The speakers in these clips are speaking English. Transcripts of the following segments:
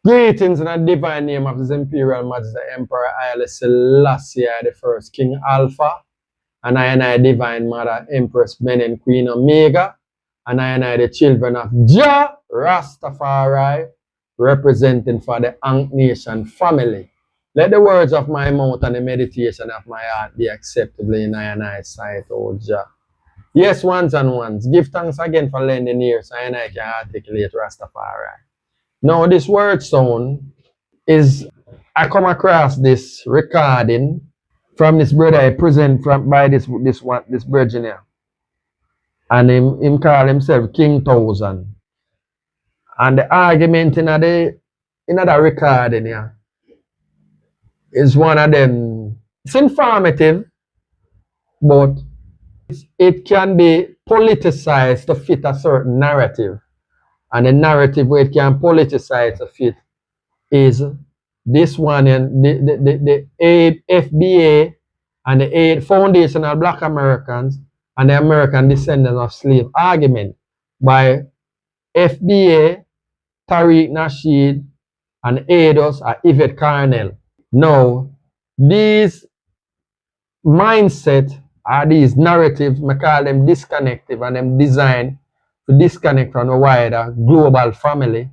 Greetings in the divine name of His Imperial Majesty Emperor Haile Selassie I the First, King Alpha, and I Divine Mother Empress Benin Queen Omega, and I the children of Jah Rastafari, representing for the Ankh Nation family. Let the words of my mouth and the meditation of my heart be acceptable in I's sight, O Jah. Yes, ones and ones, give thanks again for lending ears so I can articulate Rastafari. Now, this word sound is, I come across this recording from this brother I present by this virgin here. And him call himself King Thousand. And the argument in the recording here is one of them. It's informative, but it can be politicized to fit a certain narrative. And the narrative where it can politicize to fit is this one, and the FBA and the Foundational Black Americans and the American Descendants of Slave argument by FBA, Tariq Nasheed, and ADOS or Yvette Carnell. Now, these mindset or these narratives, I call them disconnective, and them designed to disconnect from a wider global family,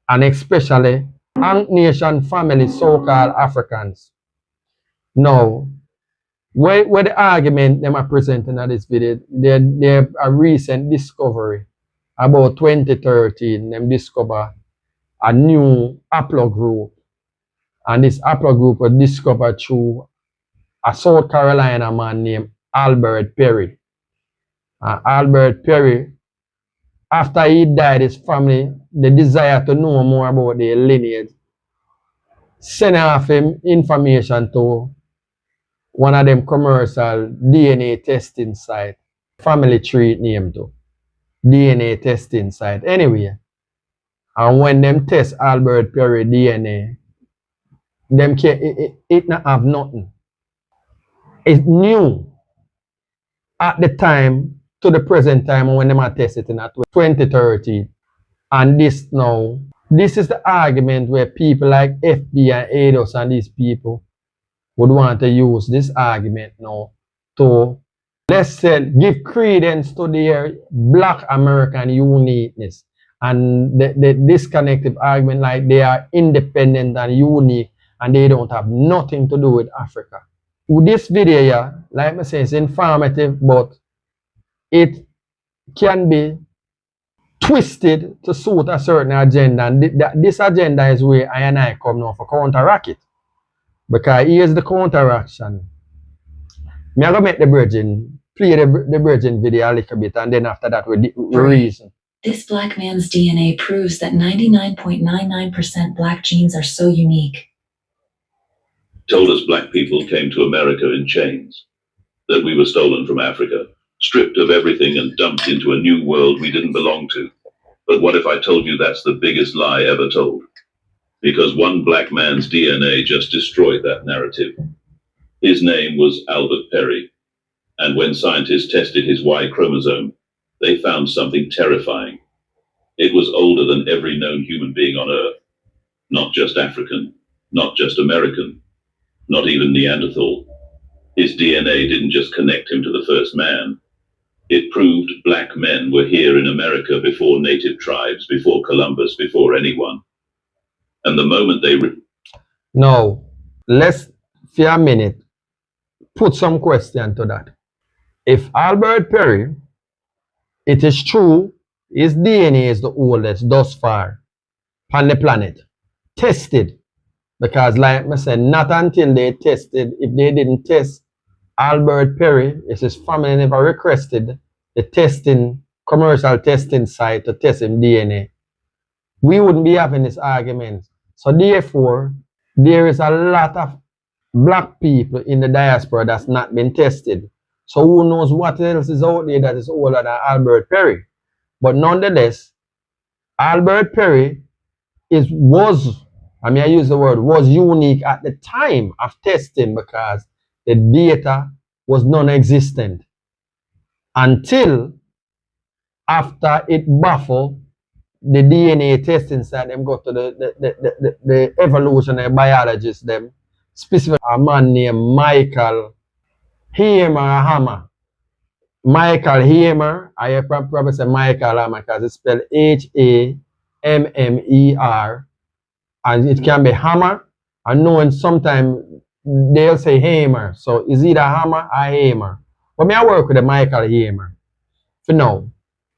and especially Ankh Nation family, so-called Africans. Now, where the argument them are presenting in this video, they're a recent discovery. About 2013, them discover a new haplogroup. And this haplogroup was discovered through a South Carolina man named Albert Perry. Albert Perry, after he died, his family, the desire to know more about their lineage, sent off him information to one of them commercial DNA testing site. Family tree name too. DNA testing site. Anyway, and when them test Albert Perry DNA, them it not have nothing. It's new at the time to the present time when them are tested in 2013. And this is the argument where people like FB and ADOS and these people would want to use this argument now to, let's say, give credence to their Black American uniqueness and the disconnected argument like they are independent and unique and they don't have nothing to do with Africa. With this video here, like I say, it's informative, but it can be twisted to suit a certain agenda, and this agenda is where I and I come now for counteract it. Because here's the counteraction. I'm going to make the virgin, play the virgin video a little bit, and then after that we reason. This black man's DNA proves that 99.99% black genes are so unique. Told us black people came to America in chains, that we were stolen from Africa, stripped of everything and dumped into a new world we didn't belong to. But what if I told you that's the biggest lie ever told? Because one black man's DNA just destroyed that narrative. His name was Albert Perry, and when scientists tested his Y chromosome, they found something terrifying. It was older than every known human being on Earth. Not just African, not just American, not even Neanderthal. His DNA didn't just connect him to the first man. It proved black men were here in America before native tribes, before Columbus, before anyone. And the moment they... Now, let's, for a minute, put some question to that. If Albert Perry, it is true, his DNA is the oldest thus far on the planet, tested, because like I said, not until they tested, if they didn't test Albert Perry, if his family never requested the testing, commercial testing site to test him DNA, we wouldn't be having this argument. So therefore, there is a lot of black people in the diaspora that's not been tested. So who knows what else is out there that is older than Albert Perry. But nonetheless, Albert Perry was unique at the time of testing because the data was non-existent until after it baffled the DNA testing side, them go to the evolutionary biologists, them specific a man named Michael Hammer. Michael Hammer, I probably say Michael Hammer because it's spelled Hammer, and it can be hammer. And knowing sometimes they'll say hammer. So it's either hammer or hammer. But me I work with the Michael Hammer for now.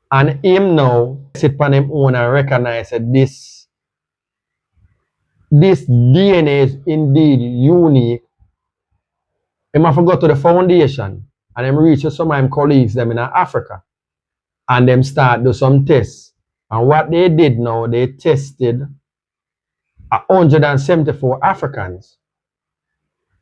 And him now sit upon him own and recognize that this DNA is indeed unique. Him have to go to the foundation and him reach to some of his colleagues them in Africa. And them start do some tests. And what they did now, they tested 174 Africans.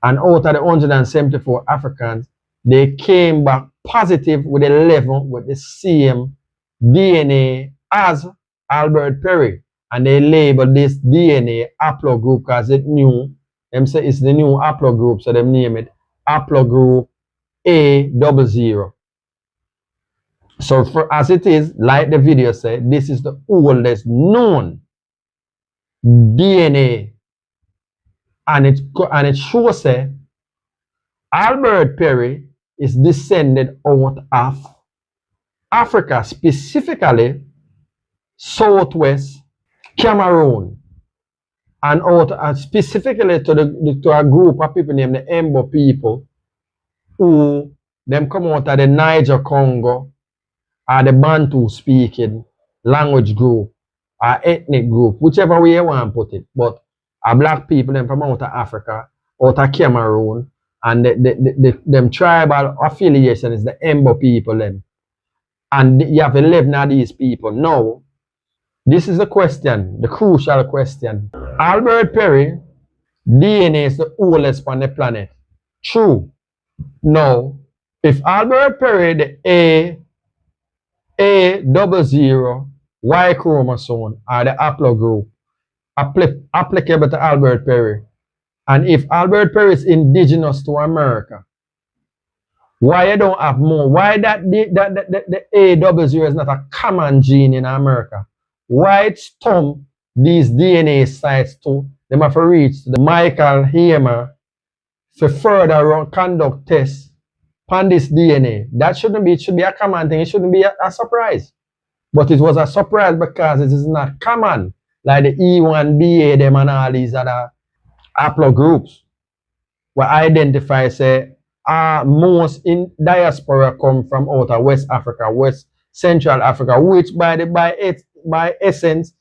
And out of the 174 Africans, they came back positive with 11 with the same DNA as Albert Perry. And they labeled this DNA haplogroup because it knew, them say it's the new haplogroup, so they name it haplogroup A00. So for as it is, like the video said, this is the oldest known DNA. And it shows that Albert Perry is descended out of Africa, specifically Southwest Cameroon, and out specifically to a group of people named the Embo people, who them come out of the Niger Congo or the Bantu speaking language group or ethnic group, whichever way you want to put it. But black people them from out of Africa, out of Cameroon, and them tribal affiliation is the Embo people them. And you have 11 of these people. Now, this is the question, the crucial question. Albert Perry DNA is the oldest on the planet. True. Now, if Albert Perry, the A00 Y chromosome or the haplogroup applicable to Albert Perry, and if Albert Perry is indigenous to America, why you don't have more? Why the A00 is not a common gene in America? Why it stump these DNA sites to them have to reach the Michael Hammer for further conduct tests on this DNA? That shouldn't be, it should be a common thing. It shouldn't be a surprise. But it was a surprise because it is not common, like the E1BA them and all these other haplogroups were identified, say, most in diaspora come from out of West Africa, West Central Africa, which by essence,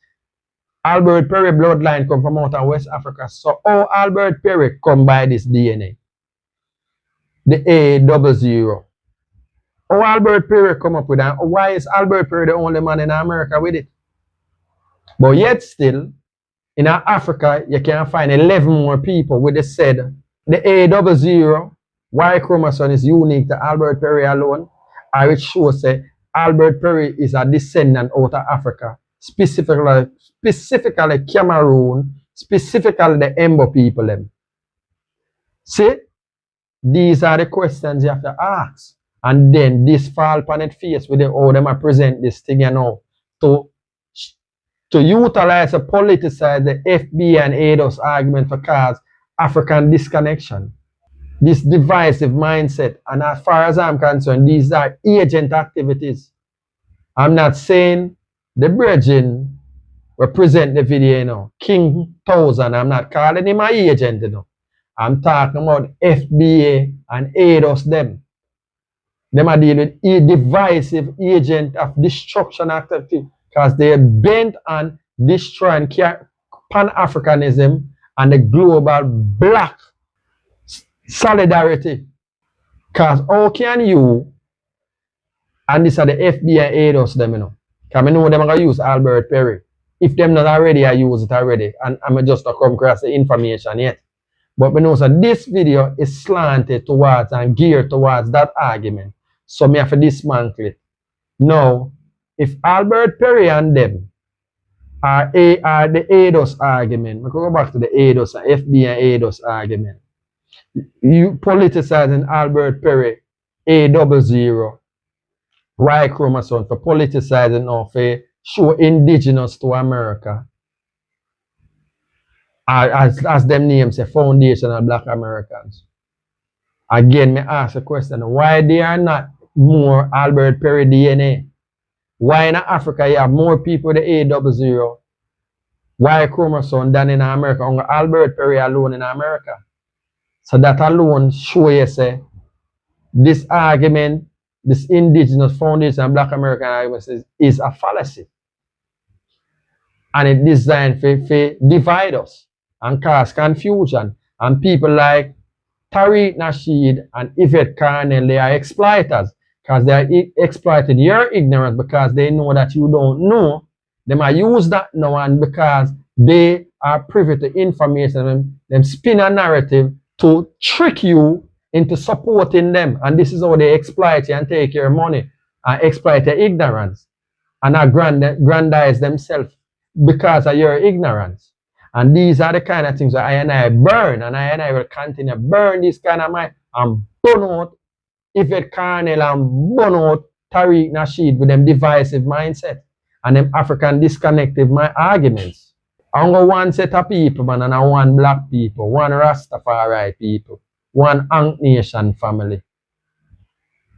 Albert Perry bloodline come from out of West Africa. So how Albert Perry come by this DNA? The A00. How Albert Perry come up with that? Why is Albert Perry the only man in America with it? But yet still, in Africa, you can find 11 more people with the said, the A00 Y chromosome is unique to Albert Perry alone, or it shows that Albert Perry is a descendant out of Africa, specifically Cameroon, specifically the Embo people. Them. See, these are the questions you have to ask. And then this fall upon its face with how them present this thing, you know, to utilize and politicize the FBI and ADOS argument for cause African disconnection. This divisive mindset. And as far as I'm concerned, these are agent activities. I'm not saying the brethren represent the video, you know, King 1000. I'm not calling him an agent, you know. I'm talking about FBA and ADOS them. Them are dealing with a divisive agent of destruction activity because they're bent on destroying Pan-Africanism and the global black solidarity. Because how can you, and these are the FBI ADOS them, you know, because I know them are going to use Albert Perry. If them not already, I use it already. And I'm just not come across the information yet. But we know that this video is slanted towards and geared towards that argument. So me have to dismantle it. Now, if Albert Perry and them are the ADOS argument, we can go back to the ADOS and FBI ADOS argument. You politicizing Albert Perry A00 Y chromosome for politicizing or for show indigenous to America, as them names say, foundational black Americans. Again, me ask a question, why they are not more Albert Perry DNA? Why in Africa you have more people with the A00 Y chromosome than in America? Only Albert Perry alone in America. So that alone show you say this argument, this indigenous foundation black American argument is a fallacy. And it's designed to divide us and cause confusion. And people like Tariq Nasheed and Yvette Carnell, they are exploiters because they are exploiting your ignorance because they know that you don't know. They might use that now, and because they are privy to information, them spin a narrative to trick you into supporting them. And this is how they exploit you and take your money and exploit your ignorance and aggrandize themselves because of your ignorance. And these are the kind of things that I burn, and I will continue burn this kind of mind and burn out Yvette Carnell and burn out Tariq Nasheed with them divisive mindset and them African disconnected my arguments. I'm going one set of people, man, and I one black people, one Rastafari people, one Ankh Nation family.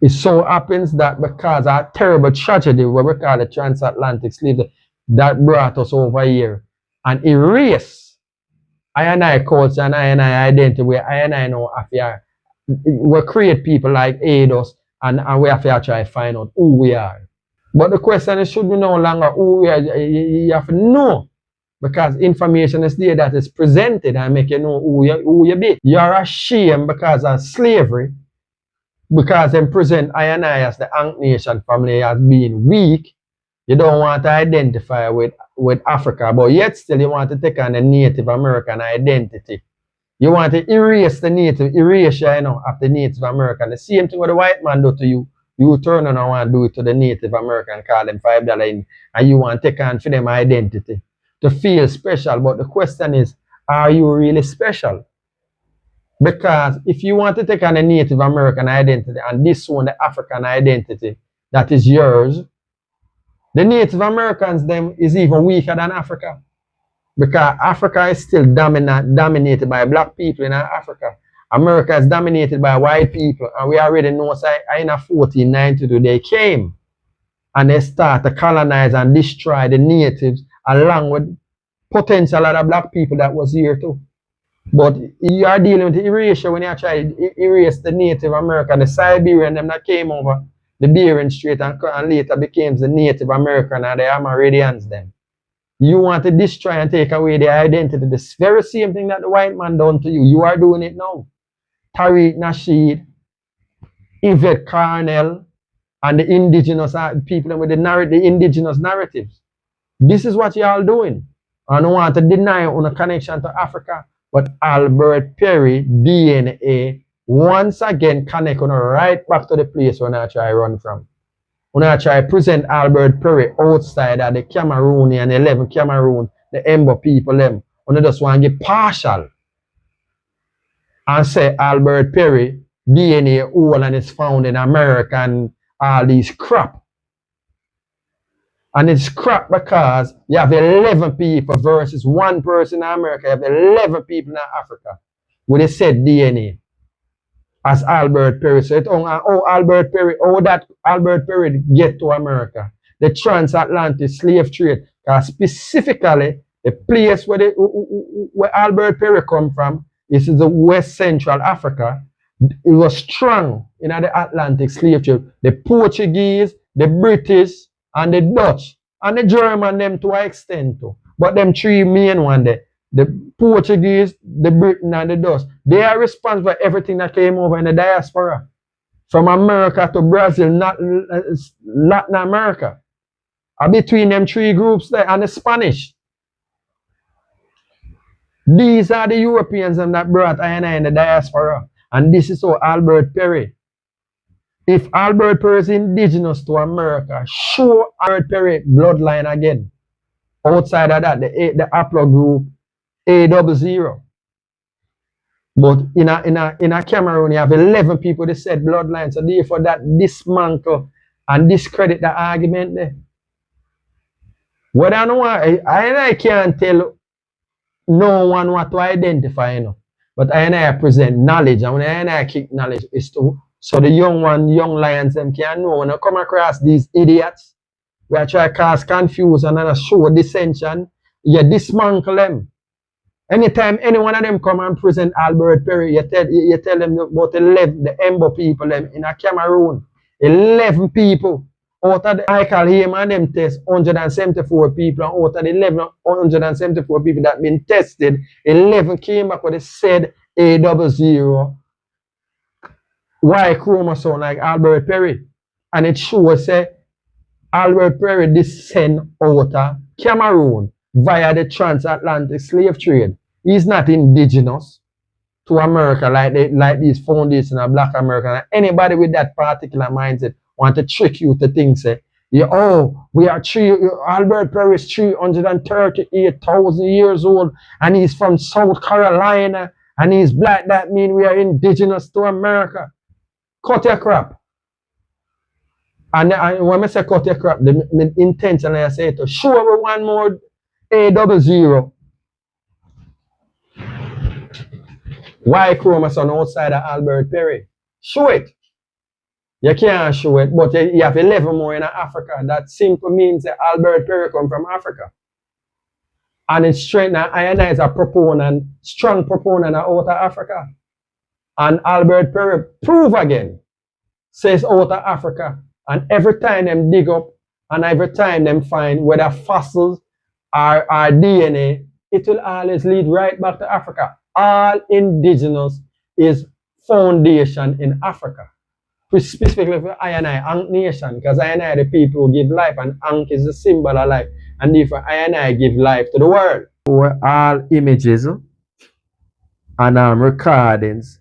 It so happens that because of a terrible tragedy, what we call the transatlantic slave, that brought us over here and erase I culture and I identity, where I know after we create people like Eidos and we have to try to find out who we are. But the question is, should we no longer who we are? You have to know, because information is there that is presented and make you know who you be. You're ashamed because of slavery, because they present I as the Ankh Nation family as being weak. You don't want to identify with Africa, but yet still you want to take on the Native American identity. You want to erase the Native, erasure, of the Native American. The same thing what the white man do to you. You turn on and want to do it to the Native American, call them $5 in, and you want to take on for them identity to feel special. But the question is, are you really special? Because if you want to take on the Native American identity and this one, the African identity that is yours, the Native Americans them is even weaker than Africa, because Africa is still dominated by black people in Africa. America is dominated by white people, and we already know in 1492 they came and they start to colonize and destroy the natives along with potential other black people that was here too. But you are dealing with erasure when you try to erase the Native American, the Siberian them that came over the Bering Strait and later became the Native American and the Amerindians then. You want to destroy and take away their identity. The very same thing that the white man done to you. You are doing it now. Tariq Nasheed, Yvette Carnell, and the indigenous people with the indigenous narratives. This is what you all doing. I don't want to deny on a connection to Africa, but Albert Perry DNA once again connect on right back to the place when I try to run from. When I try to present Albert Perry outside of the Cameroonian 11 Cameroon, the Embo people them, when I just want to get partial and say Albert Perry DNA all and it's found in America and all these crap. And it's crap because you have 11 people versus one person in America. You have 11 people in Africa with a said DNA as Albert Perry. So it's Albert Perry, that Albert Perry get to America. The transatlantic slave trade. Because specifically, the place where Albert Perry come from is the West Central Africa. It was strong in the Atlantic slave trade. The Portuguese, the British, and the Dutch, and the German them to an extent too. But them three main one there, the Portuguese, the Britain, and the Dutch, they are responsible for everything that came over in the diaspora. From America to Brazil, not Latin America. And between them three groups there, and the Spanish. These are the Europeans that brought I in the diaspora. And this is how Albert Perry. If Albert Perry is indigenous to America, show Albert Perry bloodline again. Outside of that, the Aplo group, A00. But in a Cameroon, you have 11 people that said bloodline. So therefore that dismantle and discredit the argument there. What I know, I can't tell no one what to identify, you know. But I present knowledge, and when I kick knowledge is to so the young lions them can know when I come across these idiots, we are trying to cause confusion and show dissension, you dismantle them. Anytime any one of them come and present Albert Perry, you tell them about 11, the Embo people them in a Cameroon. 11 people. Out of the Michael him and them test 174 people, and out of the 174 people that been tested, 11 came back with the said A00 Y chromosome like Albert Perry. And it shows say Albert Perry descend out of Cameroon via the transatlantic slave trade. He's not indigenous to America like these foundations of Black America. Anybody with that particular mindset want to trick you to think, say, yeah, oh, Albert Perry is 338,000 years old and he's from South Carolina and he's black. That means we are indigenous to America. Cut your crap. And when I say cut your crap, the intentionally I say to show me one more A00 Y chromosome outside of Albert Perry. Show it. You can't show it, but you have 11 more in Africa. That simply means that Albert Perry come from Africa. And it's straight now, I is a proponent, strong proponent out of Africa. And Albert Perry prove again, says out of Africa. And every time them dig up, and every time them find whether fossils or DNA, it will always lead right back to Africa. All indigenous is foundation in Africa. Specifically for I and Ankh nation, because I and I the people who give life, and Ankh is the symbol of life, and therefore I and I give life to the world. For all images and recordings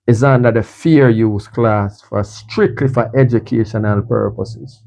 is under the fair use class for strictly for educational purposes.